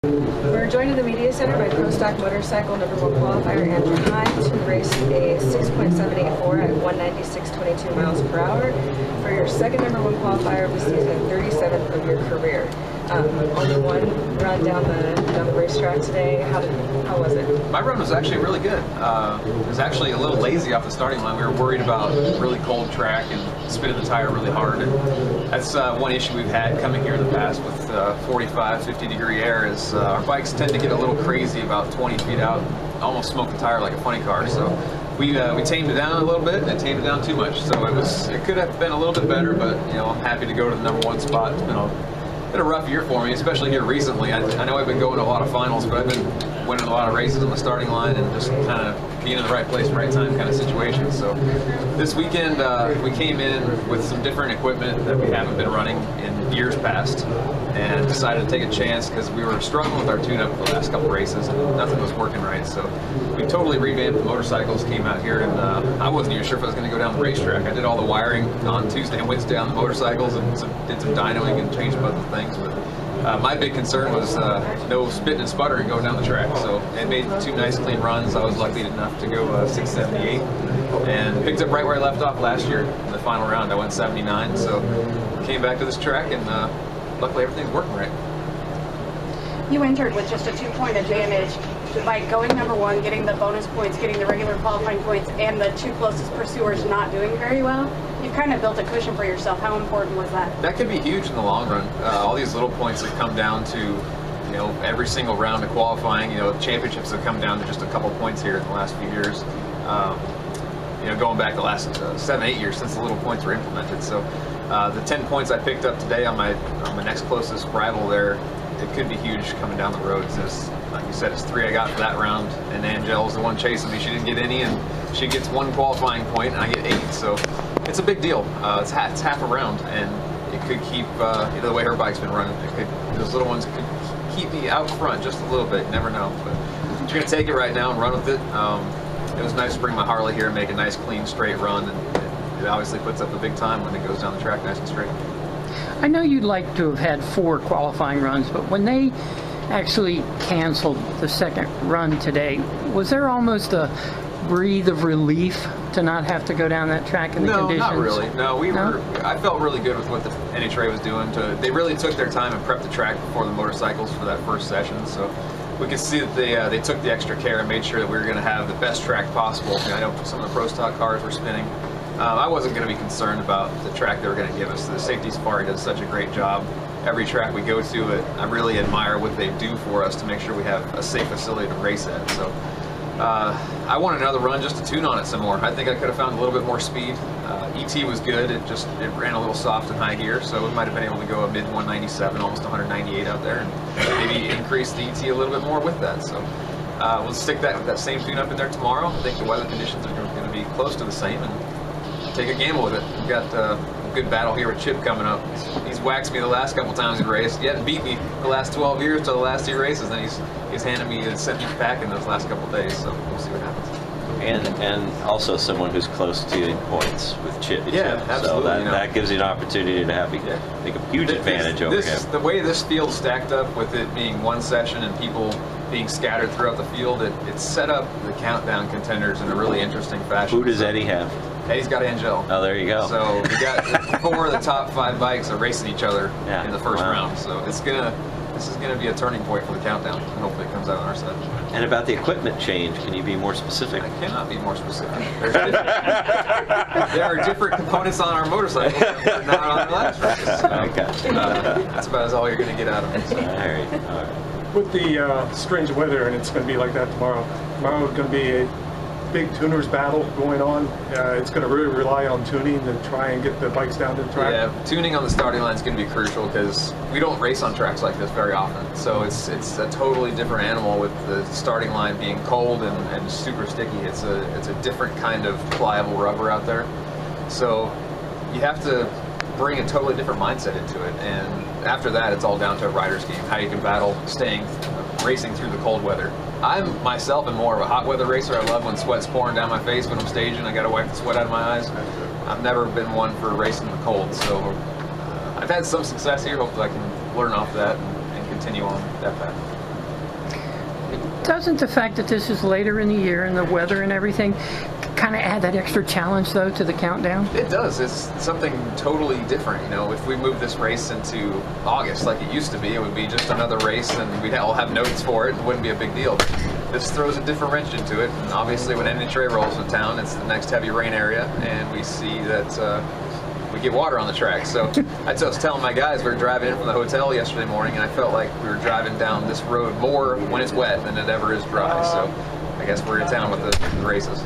We're joined in the media center by Pro Stock Motorcycle #1 qualifier Andrew Hines, who raced a 6.784 at 196.22 miles per hour for your second #1 qualifier of the season and 37th of your career. Only one run down the racetrack today. How was it? My run was actually really good. It was actually a little lazy off the starting line. We were worried about really cold track and spinning the tire really hard. And that's one issue we've had coming here in the past with 45, 50 degree air is our bikes tend to get a little crazy about 20 feet out, almost smoke the tire like a funny car. So we tamed it down a little bit, and it tamed it down too much. So it could have been a little bit better, but I'm happy to go to the #1 spot. It's been a rough year for me, especially here recently. I know I've been going to a lot of finals, but I've been winning a lot of races on the starting line and just kind of being in the right place, right time kind of situation. So this weekend we came in with some different equipment that we haven't been running in years past, and decided to take a chance because we were struggling with our tune-up the last couple races and nothing was working right. So we totally revamped the motorcycles, came out here, and I wasn't even sure if I was going to go down the racetrack. I did all the wiring on Tuesday and Wednesday on the motorcycles and did some dynoing and changed a bunch of things. But my big concern was no spitting and sputtering going down the track. So it made two nice clean runs. I was lucky enough to go 678 and picked up right where I left off last year in the final round. I went 79. So came back to this track and luckily everything's working right. You entered with just a 2-point advantage by going #1, getting the bonus points, getting the regular qualifying points, and the two closest pursuers not doing very well. You've kind of built a cushion for yourself. How important was that? That could be huge in the long run. All these little points have come down to, every single round of qualifying. Championships have come down to just a couple points here in the last few years. Going back the last 7-8 years since the little points were implemented. So the 10 points I picked up today on my next closest rival there, it could be huge coming down the road. So like you said, it's 3 I got for that round, and Angel's the one chasing me. She didn't get any, and she gets 1 qualifying point, and I get 8. So it's a big deal. It's half a round, and it could keep the way her bike's been running. Those little ones could keep me out front just a little bit. You never know. But I'm gonna take it right now and run with it. It was nice to bring my Harley here and make a nice, clean, straight run, and it obviously puts up a big time when it goes down the track nice and straight. I know you'd like to have had 4 qualifying runs, but when they actually canceled the second run today, was there almost a breathe of relief to not have to go down that track in the conditions? No, not really. No, I felt really good with what the NHRA was doing. They really took their time and prepped the track before the motorcycles for that first session. So we could see that they took the extra care and made sure that we were going to have the best track possible. I know some of the Pro Stock cars were spinning. I wasn't going to be concerned about the track they were going to give us. The Safety Safari does such a great job. Every track we go to, I really admire what they do for us to make sure we have a safe facility to race at. So I want another run just to tune on it some more. I think I could have found a little bit more speed. ET was good. It ran a little soft in high gear, so we might have been able to go a mid 197, almost 198 out there, and maybe increase the ET a little bit more with that. So we'll stick that same tune-up in there tomorrow. I think the weather conditions are going to be close to the same, and take a gamble with it. We've got a good battle here with Chip coming up. He's waxed me the last couple times he raced. He hadn't beat me the last 12 years to the last 2 races, and he's handed me a sent me pack in those last couple days. So we'll see what happens. And also someone who's close to in points with Chip. Yeah, absolutely. So that gives you an opportunity to have take a huge advantage over him. The way this field stacked up with it being one session and people being scattered throughout the field, it set up the countdown contenders in a really interesting fashion. Who does Eddie have? Eddie's got Angel. Oh, there you go. So we got 4 of the top 5 bikes are racing each other in the first round. So this is gonna be a turning point for the countdown, and hopefully it comes out on our side. And about the equipment change, can you be more specific? I cannot be more specific. There are different components on our motorcycle that are not on our last race. So, that's about all you're gonna get out of it. So. All right. With the strange weather, and it's going to be like that tomorrow. Tomorrow is going to be a big tuners battle going on. It's going to really rely on tuning to try and get the bikes down to the track. Yeah, tuning on the starting line is going to be crucial because we don't race on tracks like this very often. So it's a totally different animal with the starting line being cold and super sticky. It's a different kind of pliable rubber out there. So you have to bring a totally different mindset into it, and after that it's all down to a rider's game, how you can battle racing through the cold weather. I myself am more of a hot weather racer. I love when sweat's pouring down my face when I'm staging. I gotta wipe the sweat out of my eyes. I've never been one for racing in the cold, so I've had some success here. Hopefully I can learn off that and continue on that path. Doesn't the fact that this is later in the year and the weather and everything kind of add that extra challenge, though, to the countdown? It does. It's something totally different. You know, if we move this race into August like it used to be, it would be just another race and we'd all have notes for it. It wouldn't be a big deal. But this throws a different wrench into it. And obviously when NHRA rolls to town, it's the next heavy rain area, and we see that we get water on the track. So I was telling my guys, we were driving in from the hotel yesterday morning, and I felt like we were driving down this road more when it's wet than it ever is dry. So I guess we're in town with the races.